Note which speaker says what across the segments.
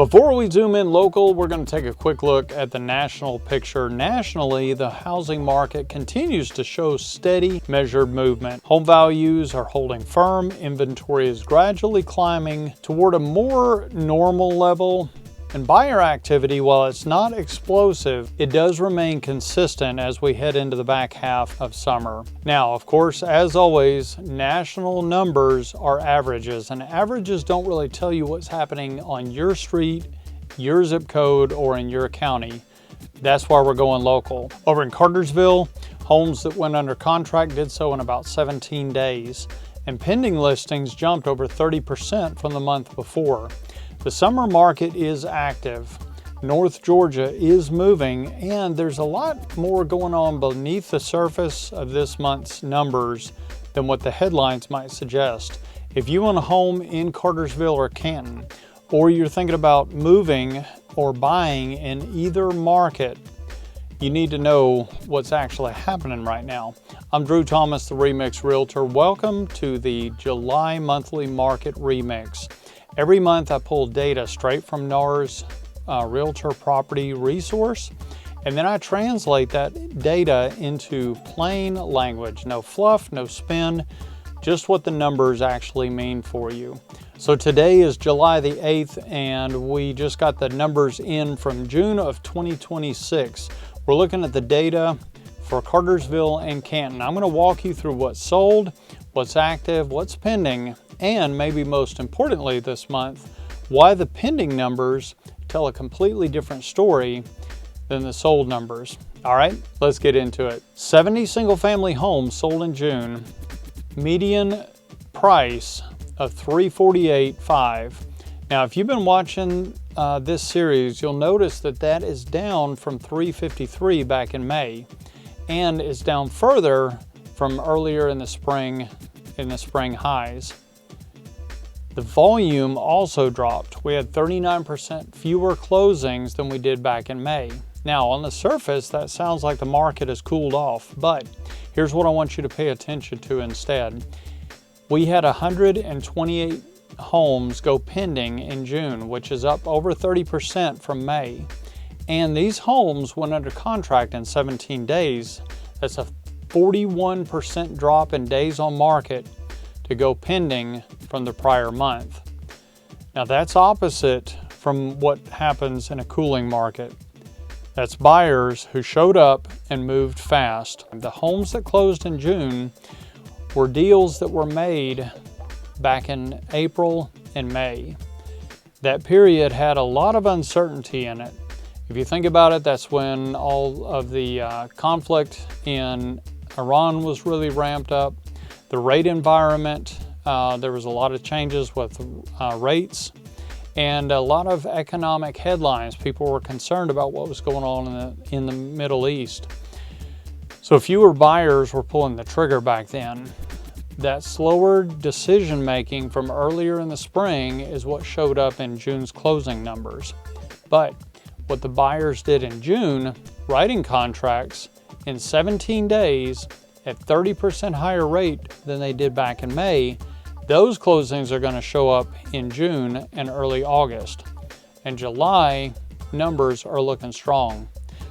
Speaker 1: Before we zoom in local, we're going to take a quick look at the national picture. Nationally, the housing market continues to show steady, measured movement. Home values are holding firm, inventory is gradually climbing toward a more normal level, and buyer activity, while it's not explosive, it does remain consistent as we head into the back half of summer. Now, of course, as always, national numbers are averages, and averages don't really tell you what's happening on your street, your zip code, or in your county. That's why we're going local. Over in Cartersville, homes that went under contract did so in about 17 days, and pending listings jumped over 30% from the month before. The summer market is active. North Georgia is moving, and there's a lot more going on beneath the surface of this month's numbers than what the headlines might suggest. If you own a home in Cartersville or Canton, or you're thinking about moving or buying in either market, you need to know what's actually happening right now. I'm Drew Thomas, the Remix Realtor. Welcome to the July monthly market remix. Every month I pull data straight from NAR's Realtor property resource, and then I translate that data into plain language. No fluff, no spin, just what the numbers actually mean for you. So today is July the 8th, and we just got the numbers in from June of 2026. We're looking at the data for Cartersville and Canton. I'm going to walk you through what's sold, what's active, what's pending, and maybe most importantly this month, why the pending numbers tell a completely different story than the sold numbers. All right, let's get into it. 70 single-family homes sold in June, median price of $348,500. Now, if you've been watching this series, you'll notice that that is down from $353,000 back in May, and is down further from earlier in the spring highs. The volume also dropped. We had 39% fewer closings than we did back in May. Now, on the surface, that sounds like the market has cooled off, but here's what I want you to pay attention to instead. We had 128 homes go pending in June, which is up over 30% from May. And these homes went under contract in 17 days. That's a 41% drop in days on market to go pending from the prior month. Now that's opposite from what happens in a cooling market. That's buyers who showed up and moved fast. The homes that closed in June were deals that were made back in April and May. That period had a lot of uncertainty in it. If you think about it, that's when all of the conflict in Iran was really ramped up. The rate environment, there was a lot of changes with rates and a lot of economic headlines. People were concerned about what was going on in the Middle East. So fewer buyers were pulling the trigger back then. That slower decision making from earlier in the spring is what showed up in June's closing numbers. But what the buyers did in June, writing contracts in 17 days at 30% higher rate than they did back in May, those closings are going to show up in June and early August. And July numbers are looking strong.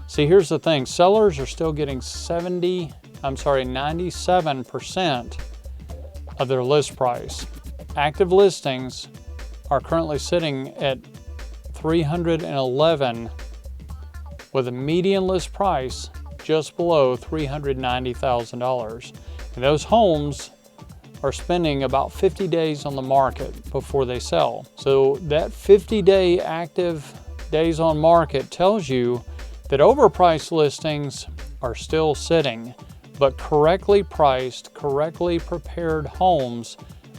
Speaker 1: See, here's the thing. Sellers are still getting 97% of their list price. Active listings are currently sitting at 311 with a median list price just below $390,000. And those homes are spending about 50 days on the market before they sell. So that 50-day active days on market tells you that overpriced listings are still sitting, but correctly priced, correctly prepared homes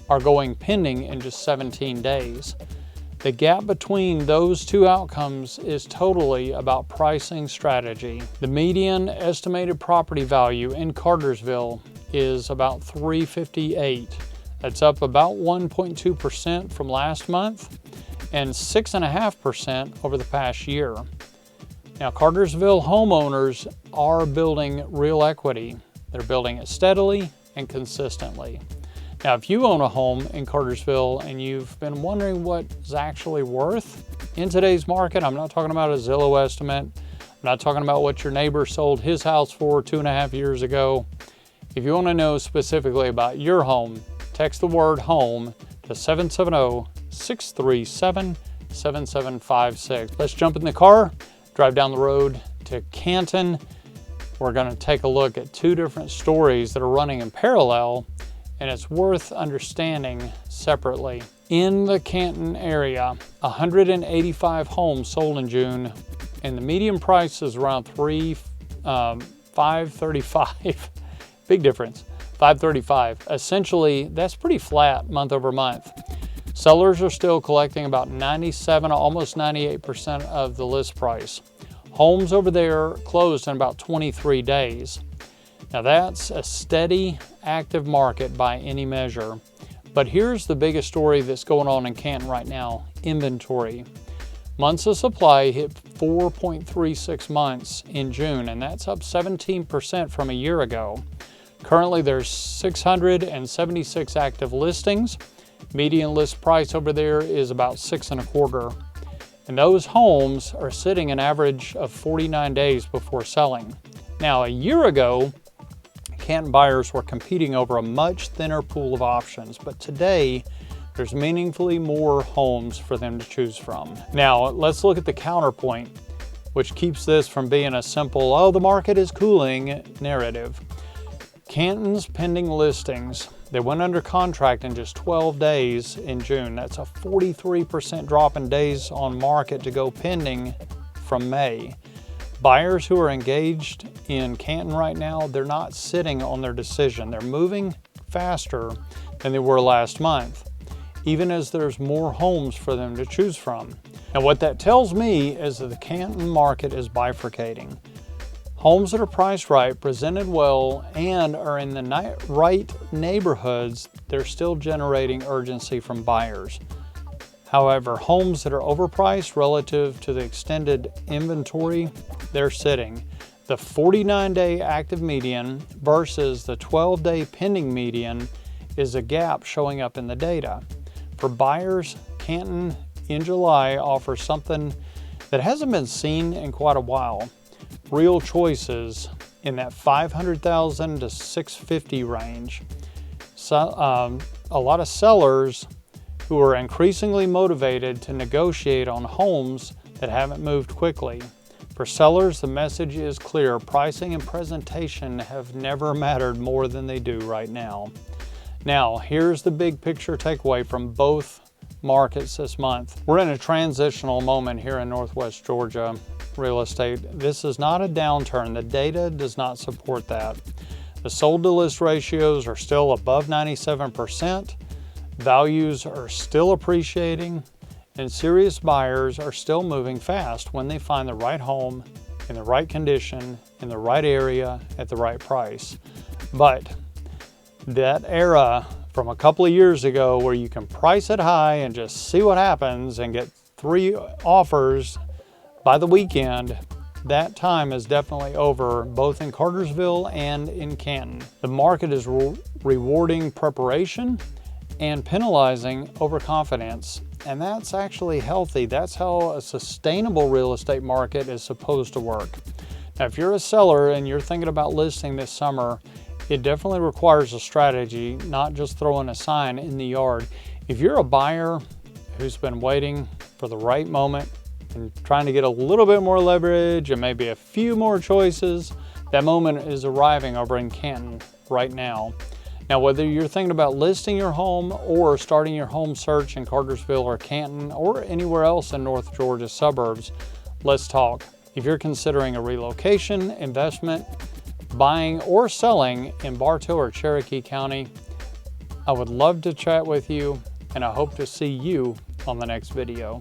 Speaker 1: are going pending in just 17 days. The gap between those two outcomes is totally about pricing strategy. The median estimated property value in Cartersville is about $358,000. That's up about 1.2% from last month and 6.5% over the past year. Now, Cartersville homeowners are building real equity. They're building it steadily and consistently. Now, if you own a home in Cartersville and you've been wondering what it's actually worth in today's market, I'm not talking about a Zillow estimate. I'm not talking about what your neighbor sold his house for 2.5 years ago. If you want to know specifically about your home, text the word home to 770-637-7756. Let's jump in the car, drive down the road to Canton. We're going to take a look at two different stories that are running in parallel, and it's worth understanding separately. In the Canton area, 185 homes sold in June, and the median price is around $535. Big difference, $535. Essentially, that's pretty flat month over month. Sellers are still collecting about 97, almost 98% of the list price. Homes over there closed in about 23 days. Now that's a steady, active market by any measure. But here's the biggest story that's going on in Canton right now: inventory. Months of supply hit 4.36 months in June, and that's up 17% from a year ago. Currently, there's 676 active listings. Median list price over there is about $6.25. And those homes are sitting an average of 49 days before selling. Now, a year ago, Canton buyers were competing over a much thinner pool of options, but today there's meaningfully more homes for them to choose from. Now, let's look at the counterpoint, which keeps this from being a simple, oh, the market is cooling narrative. Canton's pending listings, they went under contract in just 12 days in June. That's a 43% drop in days on market to go pending from May. Buyers who are engaged in Canton right now, they're not sitting on their decision. They're moving faster than they were last month, even as there's more homes for them to choose from. And what that tells me is that the Canton market is bifurcating. Homes that are priced right, presented well, and are in the right neighborhoods, they're still generating urgency from buyers. However, homes that are overpriced relative to the extended inventory, they're sitting. The 49-day active median versus the 12-day pending median is a gap showing up in the data. For buyers, Canton in July offers something that hasn't been seen in quite a while. Real choices in that $500,000 to $650,000 range. So, a lot of sellers who are increasingly motivated to negotiate on homes that haven't moved quickly. For sellers, the message is clear: pricing and presentation have never mattered more than they do right now. Now, here's the big picture takeaway from both markets this month. We're in a transitional moment here in Northwest Georgia real estate. This is not a downturn. The data does not support that. The sold to list ratios are still above 97%. Values are still appreciating, and serious buyers are still moving fast when they find the right home in the right condition, in the right area, at the right price. But that era from a couple of years ago where you can price it high and just see what happens and get 3 offers by the weekend, that time is definitely over, both in Cartersville and in Canton. The market is rewarding preparation and penalizing overconfidence, and that's actually healthy. That's how a sustainable real estate market is supposed to work. Now, if you're a seller and you're thinking about listing this summer, it definitely requires a strategy, not just throwing a sign in the yard. If you're a buyer who's been waiting for the right moment and trying to get a little bit more leverage and maybe a few more choices, that moment is arriving over in Canton right now. Now, whether you're thinking about listing your home or starting your home search in Cartersville or Canton or anywhere else in North Georgia suburbs, let's talk. If you're considering a relocation, investment, buying or selling in Bartow or Cherokee County, I would love to chat with you, and I hope to see you on the next video.